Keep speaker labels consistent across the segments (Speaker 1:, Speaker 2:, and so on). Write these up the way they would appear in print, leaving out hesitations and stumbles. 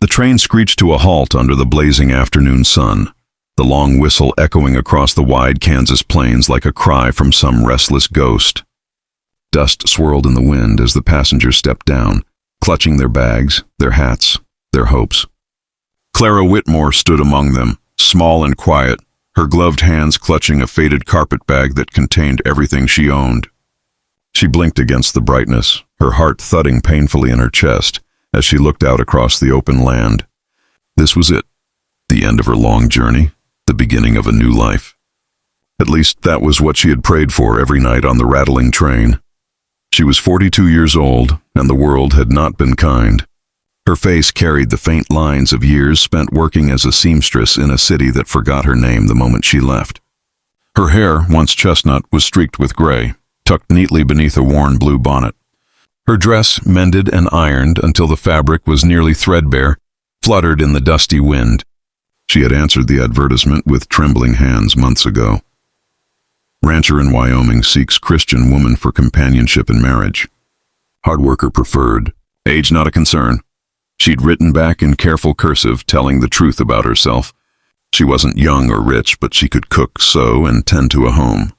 Speaker 1: The train screeched to a halt under the blazing afternoon sun, the long whistle echoing across the wide Kansas plains like a cry from some restless ghost. Dust swirled in the wind as the passengers stepped down, clutching their bags, their hats, their hopes. Clara Whitmore stood among them, small and quiet, her gloved hands clutching a faded carpet bag that contained everything she owned. She blinked against the brightness, her heart thudding painfully in her chest as she looked out across the open land. This was it, the end of her long journey, the beginning of a new life. At least that was what she had prayed for every night on the rattling train. She was 42 years old, and the world had not been kind. Her face carried the faint lines of years spent working as a seamstress in a city that forgot her name the moment she left. Her hair, once chestnut, was streaked with gray, tucked neatly beneath a worn blue bonnet. Her dress, mended and ironed until the fabric was nearly threadbare, fluttered in the dusty wind. She had answered the advertisement with trembling hands months ago. Rancher in Wyoming seeks Christian woman for companionship and marriage. Hard worker preferred. Age not a concern. She'd written back in careful cursive, telling the truth about herself. She wasn't young or rich, but she could cook, sew, and tend to a home.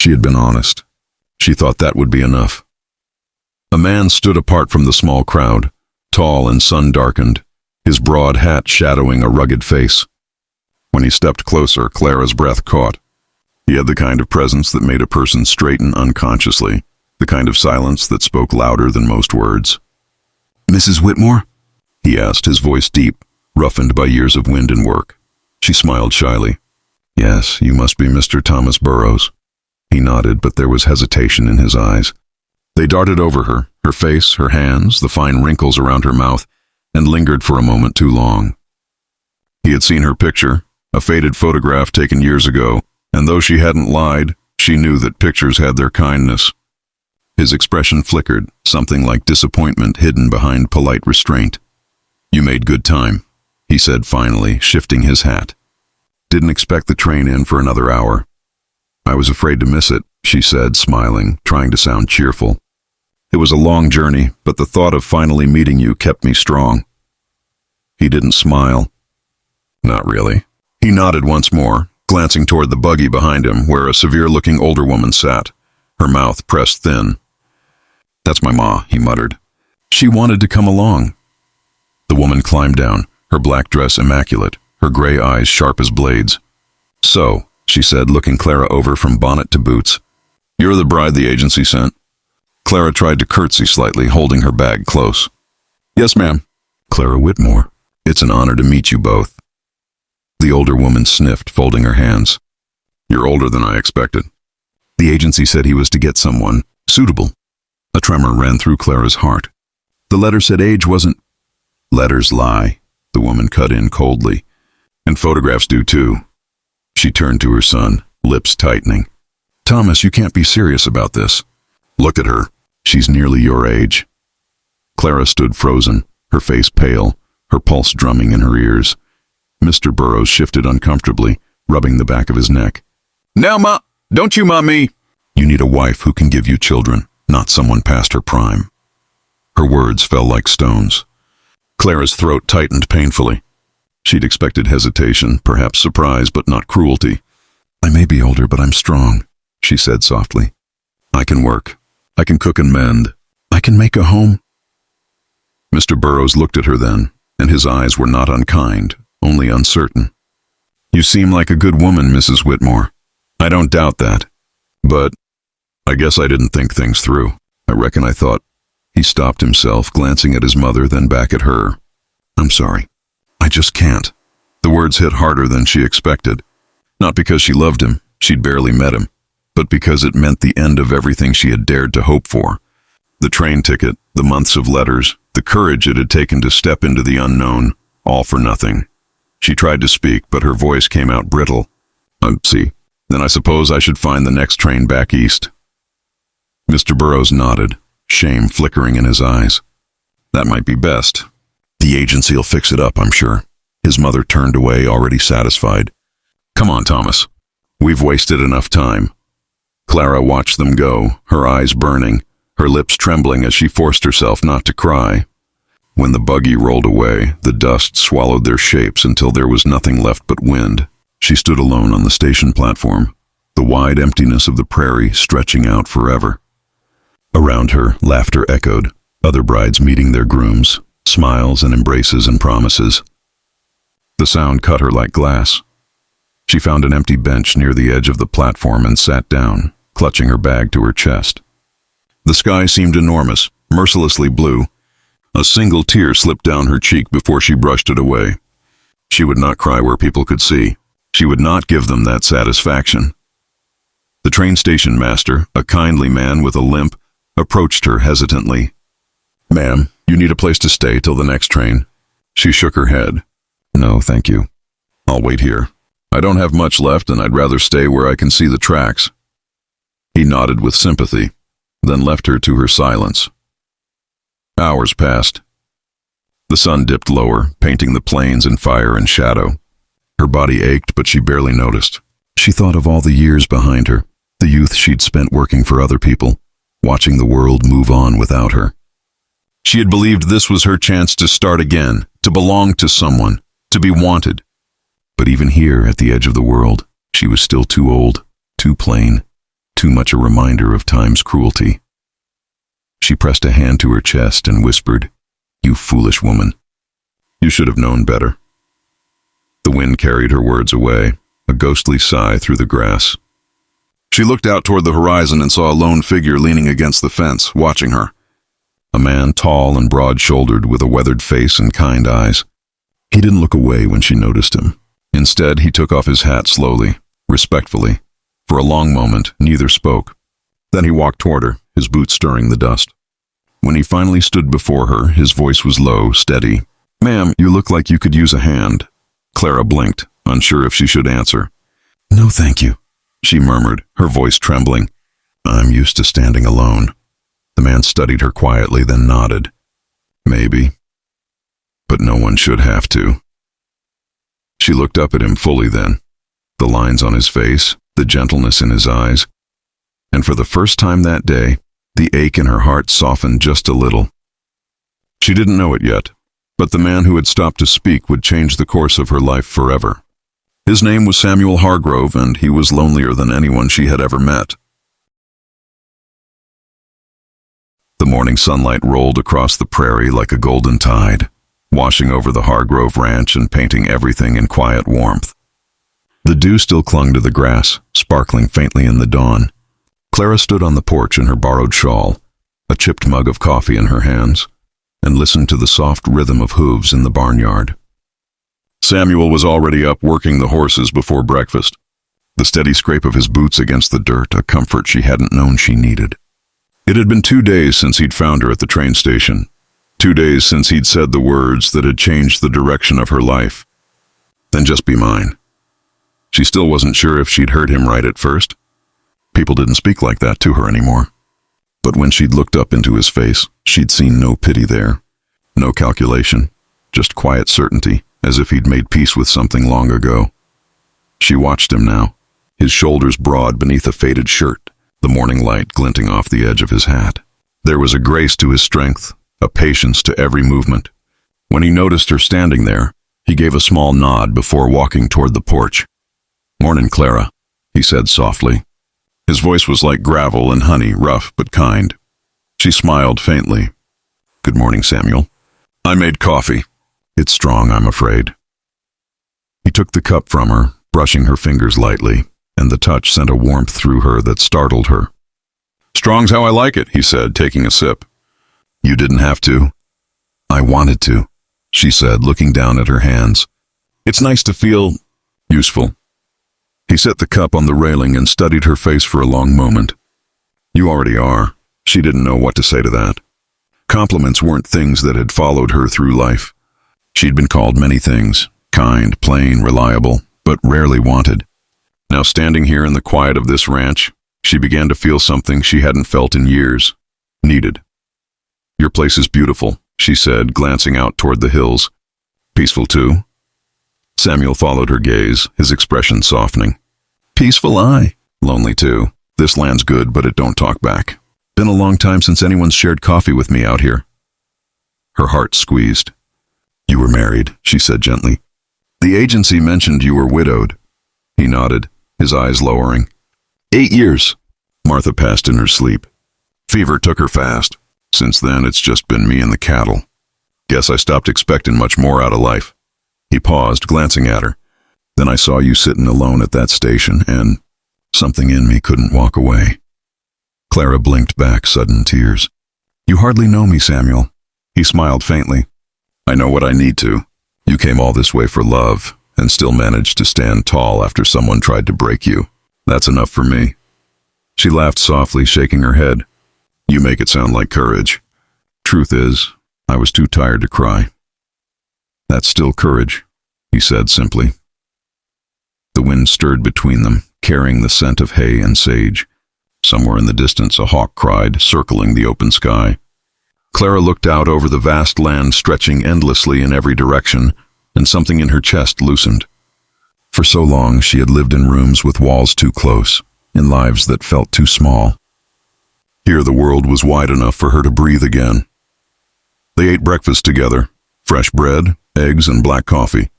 Speaker 1: She had been honest. She thought that would be enough. A man stood apart from the small crowd, tall and sun-darkened, his broad hat shadowing a rugged face. When he stepped closer, Clara's breath caught. He had the kind of presence that made a person straighten unconsciously, the kind of silence that spoke louder than most words. "Mrs. Whitmore?" he asked, his voice deep, roughened by years of wind and work. She smiled shyly. "Yes, you must be Mr. Thomas Burroughs." He nodded, but there was hesitation in his eyes. They darted over her face, her hands, the fine wrinkles around her mouth, and lingered for a moment too long. He had seen her picture, a faded photograph taken years ago, and though she hadn't lied, she knew that pictures had their kindness. His expression flickered, something like disappointment hidden behind polite restraint. "You made good time," he said finally, shifting his hat. "Didn't expect the train in for another hour." "I was afraid to miss it," she said, smiling, trying to sound cheerful. "It was a long journey, but the thought of finally meeting you kept me strong." He didn't smile. "Not really." He nodded once more, glancing toward the buggy behind him where a severe-looking older woman sat, her mouth pressed thin. "That's my ma," he muttered. "She wanted to come along." The woman climbed down, her black dress immaculate, her gray eyes sharp as blades. "So," she said, looking Clara over from bonnet to boots, "you're the bride the agency sent?" Clara tried to curtsy slightly, holding her bag close. "Yes, ma'am." "Clara Whitmore, it's an honor to meet you both." The older woman sniffed, folding her hands. "You're older than I expected." "The agency said he was to get someone suitable." A tremor ran through Clara's heart. "The letter said age wasn't—" "Letters lie," the woman cut in coldly. "And photographs do too." She turned to her son, lips tightening. "Thomas, you can't be serious about this." "Look at her. She's nearly your age." Clara stood frozen, her face pale, her pulse drumming in her ears. Mr. Burroughs shifted uncomfortably, rubbing the back of his neck. "Now, Ma, don't you ma me." "You need a wife who can give you children, not someone past her prime." Her words fell like stones. Clara's throat tightened painfully. She'd expected hesitation, perhaps surprise, but not cruelty. "I may be older, but I'm strong," she said softly. "I can work. I can cook and mend. I can make a home." Mr. Burroughs looked at her then, and his eyes were not unkind, only uncertain. "You seem like a good woman, Mrs. Whitmore. I don't doubt that. But I guess I didn't think things through. I reckon I thought—" He stopped himself, glancing at his mother, then back at her. "I'm sorry. I just can't." The words hit harder than she expected. Not because she loved him, she'd barely met him, but because it meant the end of everything she had dared to hope for. The train ticket, the months of letters, the courage it had taken to step into the unknown, all for nothing. She tried to speak, but her voice came out brittle. "See, then I suppose I should find the next train back east." Mr. Burroughs nodded, shame flickering in his eyes. "That might be best. The agency'll fix it up, I'm sure." His mother turned away, already satisfied. "Come on, Thomas. We've wasted enough time." Clara watched them go, her eyes burning, her lips trembling as she forced herself not to cry. When the buggy rolled away, the dust swallowed their shapes until there was nothing left but wind. She stood alone on the station platform, the wide emptiness of the prairie stretching out forever. Around her, laughter echoed, other brides meeting their grooms, smiles and embraces and promises. The sound cut her like glass. She found an empty bench near the edge of the platform and sat down, clutching her bag to her chest. The sky seemed enormous, mercilessly blue. A single tear slipped down her cheek before she brushed it away. She would not cry where people could see. She would not give them that satisfaction. The train station master, a kindly man with a limp, approached her hesitantly. "Ma'am, you need a place to stay till the next train." She shook her head. "No, thank you. I'll wait here. I don't have much left and I'd rather stay where I can see the tracks." He nodded with sympathy, then left her to her silence. Hours passed. The sun dipped lower, painting the plains in fire and shadow. Her body ached, but she barely noticed. She thought of all the years behind her, the youth she'd spent working for other people, watching the world move on without her. She had believed this was her chance to start again, to belong to someone, to be wanted. But even here, at the edge of the world, she was still too old, too plain, too much a reminder of time's cruelty. She pressed a hand to her chest and whispered, "You foolish woman. You should have known better." The wind carried her words away, a ghostly sigh through the grass. She looked out toward the horizon and saw a lone figure leaning against the fence, watching her. A man tall and broad-shouldered with a weathered face and kind eyes. He didn't look away when she noticed him. Instead, he took off his hat slowly, respectfully. For a long moment, neither spoke. Then he walked toward her, his boots stirring the dust. When he finally stood before her, his voice was low, steady. "Ma'am, you look like you could use a hand." Clara blinked, unsure if she should answer. "No, thank you," she murmured, her voice trembling. "I'm used to standing alone." The man studied her quietly, then nodded. "Maybe. But no one should have to." She looked up at him fully then, the lines on his face, the gentleness in his eyes. And for the first time that day, the ache in her heart softened just a little. She didn't know it yet, but the man who had stopped to speak would change the course of her life forever. His name was Samuel Hargrove, and he was lonelier than anyone she had ever met. The morning sunlight rolled across the prairie like a golden tide, washing over the Hargrove ranch and painting everything in quiet warmth. The dew still clung to the grass, sparkling faintly in the dawn. Clara stood on the porch in her borrowed shawl, a chipped mug of coffee in her hands, and listened to the soft rhythm of hooves in the barnyard. Samuel was already up working the horses before breakfast, the steady scrape of his boots against the dirt, a comfort she hadn't known she needed. It had been 2 days since he'd found her at the train station, 2 days since he'd said the words that had changed the direction of her life. "Then just be mine." She still wasn't sure if she'd heard him right at first. People didn't speak like that to her anymore. But when she'd looked up into his face, she'd seen no pity there, no calculation, just quiet certainty, as if he'd made peace with something long ago. She watched him now, his shoulders broad beneath a faded shirt, the morning light glinting off the edge of his hat. There was a grace to his strength, a patience to every movement. When he noticed her standing there, he gave a small nod before walking toward the porch. "Morning, Clara," he said softly. His voice was like gravel and honey, rough but kind. She smiled faintly. "Good morning, Samuel. I made coffee. It's strong, I'm afraid." He took the cup from her, brushing her fingers lightly, and the touch sent a warmth through her that startled her. "Strong's how I like it," he said, taking a sip. "You didn't have to." "I wanted to," she said, looking down at her hands. "It's nice to feel useful." He set the cup on the railing and studied her face for a long moment. "You already are." She didn't know what to say to that. Compliments weren't things that had followed her through life. She'd been called many things, kind, plain, reliable, but rarely wanted. Now standing here in the quiet of this ranch, she began to feel something she hadn't felt in years, needed. "Your place is beautiful," she said, glancing out toward the hills. "Peaceful too?" Samuel followed her gaze, his expression softening. "Peaceful, aye. Lonely too. This land's good, but it don't talk back. Been a long time since anyone's shared coffee with me out here." Her heart squeezed. "You were married," she said gently. "The agency mentioned you were widowed." He nodded, his eyes lowering. 8 years. Martha passed in her sleep. Fever took her fast. Since then, it's just been me and the cattle. Guess I stopped expecting much more out of life. He paused, glancing at her. Then I saw you sitting alone at that station, and something in me couldn't walk away. Clara blinked back, sudden tears. "You hardly know me, Samuel." He smiled faintly. "I know what I need to. You came all this way for love, and still managed to stand tall after someone tried to break you. That's enough for me." She laughed softly, shaking her head. "You make it sound like courage. Truth is, I was too tired to cry." "That's still courage," he said simply. The wind stirred between them, carrying the scent of hay and sage. Somewhere in the distance, a hawk cried, circling the open sky. Clara looked out over the vast land stretching endlessly in every direction, and something in her chest loosened. For so long, she had lived in rooms with walls too close, in lives that felt too small. Here the world was wide enough for her to breathe again. They ate breakfast together, fresh bread, eggs, and black coffee.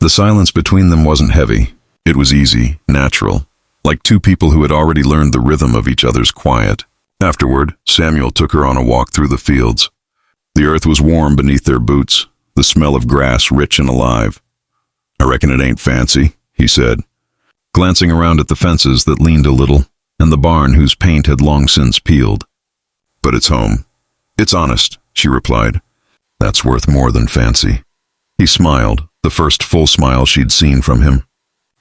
Speaker 1: The silence between them wasn't heavy. It was easy, natural, like two people who had already learned the rhythm of each other's quiet. Afterward, Samuel took her on a walk through the fields. The earth was warm beneath their boots, the smell of grass rich and alive. "I reckon it ain't fancy," he said, glancing around at the fences that leaned a little, and the barn whose paint had long since peeled. "But it's home. It's honest," she replied. "That's worth more than fancy." He smiled, the first full smile she'd seen from him.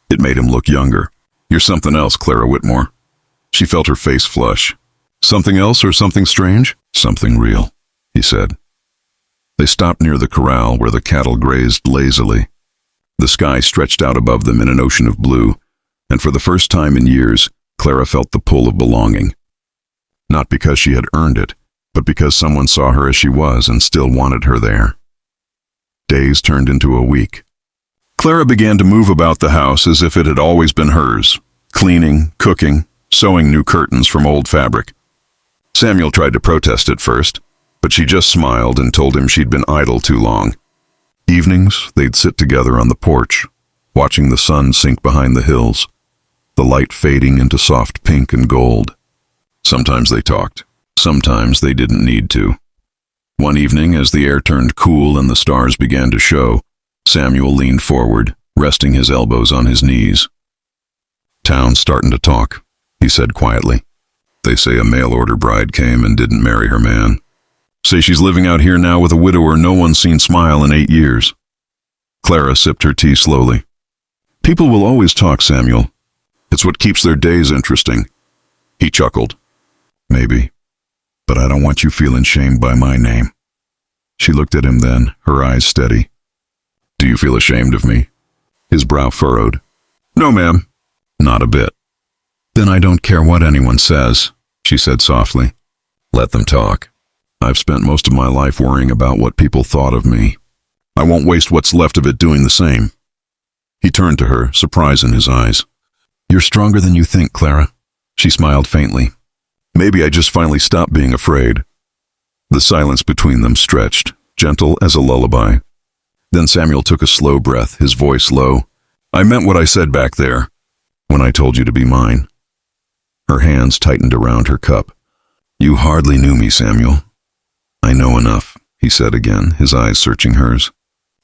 Speaker 1: It made him look younger. "You're something else, Clara Whitmore." She felt her face flush. "Something else or something strange?" "Something real," he said. They stopped near the corral where the cattle grazed lazily. The sky stretched out above them in an ocean of blue, and for the first time in years, Clara felt the pull of belonging. Not because she had earned it, but because someone saw her as she was and still wanted her there. Days turned into a week. Clara began to move about the house as if it had always been hers, cleaning, cooking, sewing new curtains from old fabric. Samuel tried to protest at first, but she just smiled and told him she'd been idle too long. Evenings, they'd sit together on the porch, watching the sun sink behind the hills, the light fading into soft pink and gold. Sometimes they talked. Sometimes they didn't need to. One evening, as the air turned cool and the stars began to show, Samuel leaned forward, resting his elbows on his knees. "Town's starting to talk," he said quietly. "They say a mail-order bride came and didn't marry her man. Say she's living out here now with a widower no one's seen smile in 8 years. Clara sipped her tea slowly. "People will always talk, Samuel. It's what keeps their days interesting." He chuckled. "Maybe, but I don't want you feeling shamed by my name." She looked at him then, her eyes steady. "Do you feel ashamed of me?" His brow furrowed. "No, ma'am." "Not a bit." "Then I don't care what anyone says," she said softly. "Let them talk. I've spent most of my life worrying about what people thought of me. I won't waste what's left of it doing the same." He turned to her, surprise in his eyes. "You're stronger than you think, Clara." She smiled faintly. "Maybe I just finally stopped being afraid." The silence between them stretched, gentle as a lullaby. Then Samuel took a slow breath, his voice low. "I meant what I said back there, when I told you to be mine." Her hands tightened around her cup. "You hardly knew me, Samuel." "I know enough," he said again, his eyes searching hers.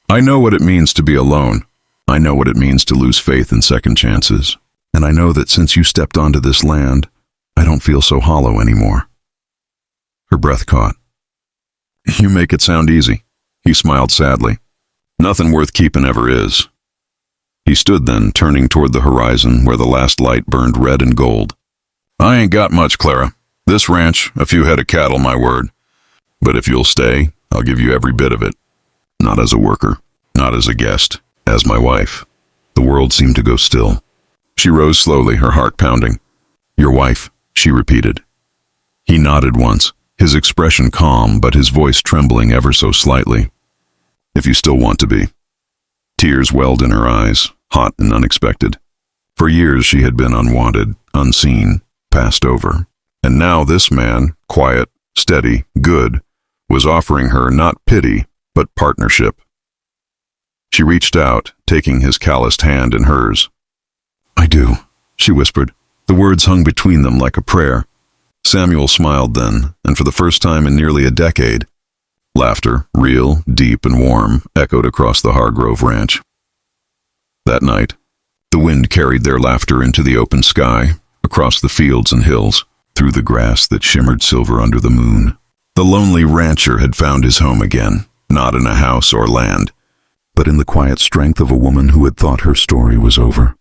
Speaker 1: "I know what it means to be alone. I know what it means to lose faith in second chances. And I know that since you stepped onto this land, I don't feel so hollow anymore." Her breath caught. "You make it sound easy." He smiled sadly. "Nothing worth keeping ever is." He stood then, turning toward the horizon where the last light burned red and gold. "I ain't got much, Clara. This ranch, a few head of cattle, my word. But if you'll stay, I'll give you every bit of it. Not as a worker, not as a guest, as my wife." The world seemed to go still. She rose slowly, her heart pounding. "Your wife," she repeated. He nodded once, his expression calm, but his voice trembling ever so slightly. "If you still want to be." Tears welled in her eyes, hot and unexpected. For years she had been unwanted, unseen, passed over. And now this man, quiet, steady, good, was offering her not pity, but partnership. She reached out, taking his calloused hand in hers. "I do," she whispered. The words hung between them like a prayer. Samuel smiled then, and for the first time in nearly a decade, laughter, real, deep, and warm, echoed across the Hargrove ranch. That night, the wind carried their laughter into the open sky, across the fields and hills, through the grass that shimmered silver under the moon. The lonely rancher had found his home again, not in a house or land, but in the quiet strength of a woman who had thought her story was over.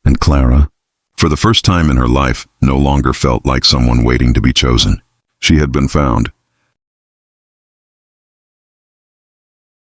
Speaker 1: And Clara, for the first time in her life, no longer felt like someone waiting to be chosen. She had been found,